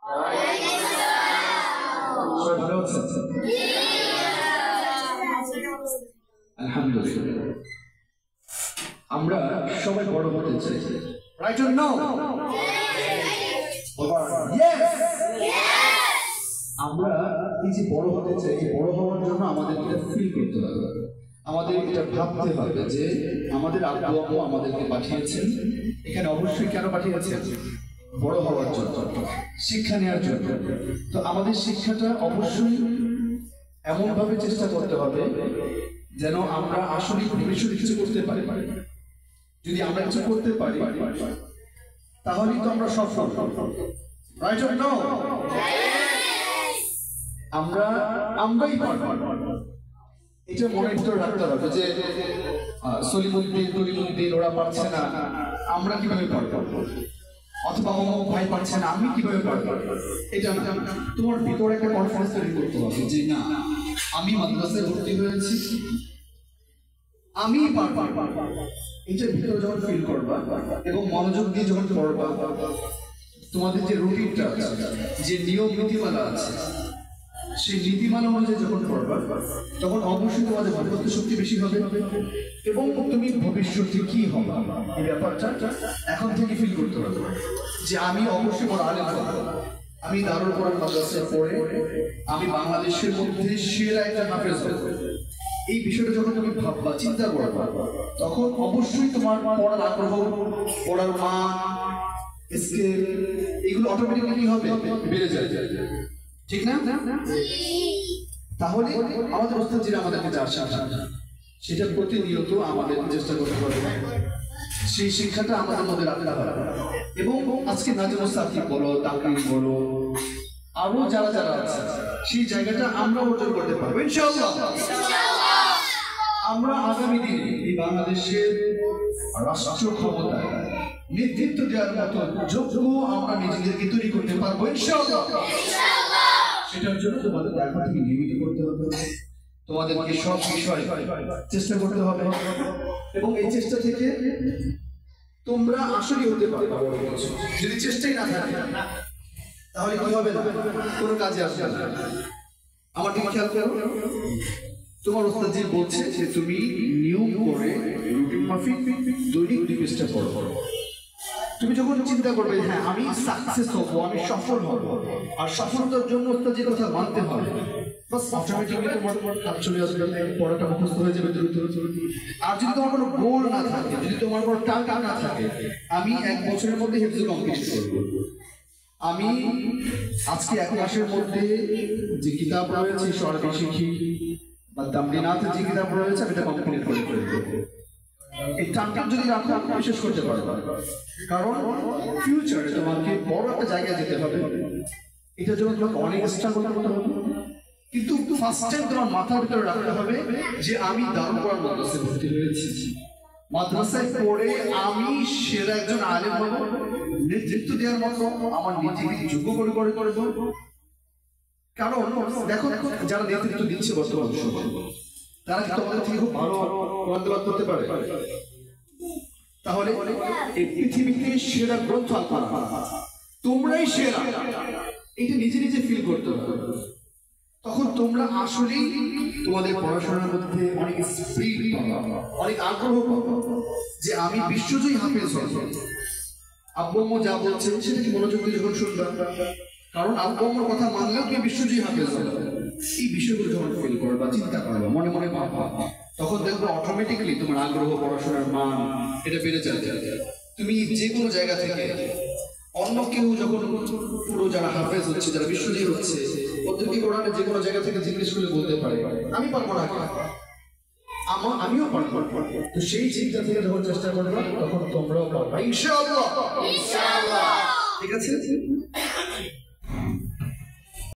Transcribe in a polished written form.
সবাই ভালো আছেন? আলহামদুলিল্লাহ। আমরা সবাই বড় হতে চাই, রাইট অর নো? আমরা এই যে বড় হতে চাই, এই বড় হওয়ার জন্য আমাদের এটা ফিল করতে হবে, আমাদের এটা ভাবতে হবে যে আমাদের আব্বু আম্মু আমাদেরকে পাঠিয়েছেন এখানে, অবশ্যই কেন পাঠিয়েছেন? বড় হওয়ার জন্য, শিক্ষা নেওয়ার জন্য। তো আমাদের শিক্ষাটা অবশ্যই এমন ভাবে চেষ্টা করতে হবে যেন আমরা আসলে ভবিষ্যতে কিছু করতে পারি। যদি আমরা কিছু করতে পারি তাহলেই তো আমরা সফল, রাইট অর নো? আমরাই পারবো, এটা মনের ভিতরে রাখতে হবে যে সলিমুদ্দিন ওরা পারছে না, আমরা কিভাবে পারবো, অথবা অমুক ভাই পারছে না, আমি কিভাবে পারবো। এটা না, তোমার ভিতরে একটা কনফিডেন্স তৈরি করতে হবে যে না, আমি মাদ্রাসায় ভর্তি হয়েছি, আমি পারবো। এটার ভিতরে যখন ফিল করবা এবং মনোযোগ দিয়ে যখন পড়বা, তোমাদের যে রুটিনটা আছে, যে নিয়ম নীতিমালা আছে, সেই নীতিমালা অনুযায়ী যখন পড়বা তখন অবশ্যই তোমাদের ভাবগত শক্তি বেশি হবে এবং তুমি ভবিষ্যতে কি হবে এই ব্যাপারটা এখন থেকে ফিল করতে হবে যে আমি অবশ্যই বড় আলেম হব, আমি দারুল কোরআন মাদ্রাসায় পড়ে আমি বাংলাদেশের মধ্যে সেরা একটা হাফেজ হব। এই বিষয়টা যখন তুমি ভাববা, চিন্তা করবা, তখন অবশ্যই তোমার পড়ার আগ্রহ, পড়ার মান, স্কেল এগুলো অটোমেটিক্যালি হবে, বেড়ে যায়, ঠিক না? তাহলে আমাদের ওস্তাদজিরা আমাদেরকে যা শেখান সেটা প্রতিনিয়ত আমাদের চেষ্টা করতে হবে, সেই শিক্ষাটা আমাদের মধ্যে রাখতে হবে। এবং আজকে নাজমুস সাকিব বলো, তাকরিম বলো, আরো যারা যারা আছে, সেই জায়গাটা আমরা অর্জন করতে পারবো ইনশাআল্লাহ। আমরা আগামী দিনে এই বাংলাদেশের রাষ্ট্র ক্ষমতায় নেতৃত্ব দেওয়ার মতো যোগ্য আমরা নিজেদেরকে তৈরি করতে পারবো ইনশাআল্লাহ। সেটার জন্য তোমাদের এখন থেকে নিয়মিত করতে হবে, তোমাদেরকে সব বিষয় চেষ্টা করতে হবে এবং এই চেষ্টা থেকে তোমরা আসলে হতে পারবে। যদি চেষ্টাই না থাকে তাহলে কি হবে না, কোনো কাজে আসবে না। আমার দিকে খেয়াল করো, তোমার ওস্তাদ যে বলছে যে তুমি নিয়ম করে রুটিন মাফিক দৈনিক 2 পৃষ্ঠা পড়ো। তুমি যখন চিন্তা করবে হ্যাঁ আমি সাকসেস হব, আমি সফল হব, আর সফলতার জন্য যে কথা মানতে হবে, বাস অটোমেটিক্যালি তোমার কাজ চলে আসবে, পড়াটা মুখস্থ হয়ে যাবে দ্রুত। আর যদি তোমার কোনো গোল না থাকে, যদি তোমার কোনো টার্গেট না থাকে, আমি 1 বছরের মধ্যে হিফজ কমপ্লিট করব, আমি আজকে 1 মাসের মধ্যে যে কিতাব রয়েছে সরকারি শিক্ষি বা তামরিনাতে যে কিতাব রয়েছে আমি এটা কমপ্লিট করে ফেলবো। এই টার্গেট যদি রাখো বিশেষ করতে পারবে, কারণ ফিউচারে তোমাকে বড় একটা জায়গায় যেতে হবে, এটার জন্য তোমাকে অনেক স্ট্রাগল করতে হবে। কিন্তু ফার্স্ট টাইম তোমার মাথার ভিতরে রাখতে হবে যে আমি দারুল কোরআন মাদ্রাসায় ভর্তি হয়েছি, মাদ্রাসায় পড়ে আমি সেরা একজন আলেম হব, নেতৃত্ব দেওয়ার মতো আমার নিজেকে যোগ্য করে করবো। কারণ দেখো যারা নেতৃত্ব দিচ্ছে বর্তমান সময়, তারা কি তোমাদের থেকে খুব ভালো কোরআন তেলাওয়াত করতে পারে? তাহলে এই পৃথিবীতে সেরা গ্রন্থ আল কোরআন, তোমরাই সেরা, এটা নিজে নিজে ফিল করতে হবে। তখন তোমরা আসলেই তোমাদের পড়াশোনার মধ্যে অনেক স্পিড পাবা, অনেক আগ্রহ পাবা যে আমি বিশ্বজয়ী হাফেজ হব। আব্বু আম্মু যা বলছেন সেটাকে মনোযোগ দিয়ে যখন শুনবা, কারণ আব্বু আম্মুর কথা মানলেও কি বিশ্বজয়ী হাফেজ হবে। এই বিষয়গুলো যখন ফিল করবা, চিন্তা করবা, মনে মনে ভাববা, তখন দেখবো অটোমেটিক্যালি তোমার আগ্রহ, পড়াশোনার মান এটা বেড়ে যায়। তুমি যে কোনো জায়গা থেকে অন্য কেউ যখন পুরো যারা হাফেজ হচ্ছে, যারা বিশ্বজয়ী হচ্ছে, ওদেরকে কোরআনের যে কোনো জায়গা থেকে জিজ্ঞেস করে বলতে পারে আমি পারবো না, আমিও পারবো। তো সেই চিন্তা থেকে যখন চেষ্টা করবা তখন তোমরাও পারবা ইনশাআল্লাহ। ঠিক আছে।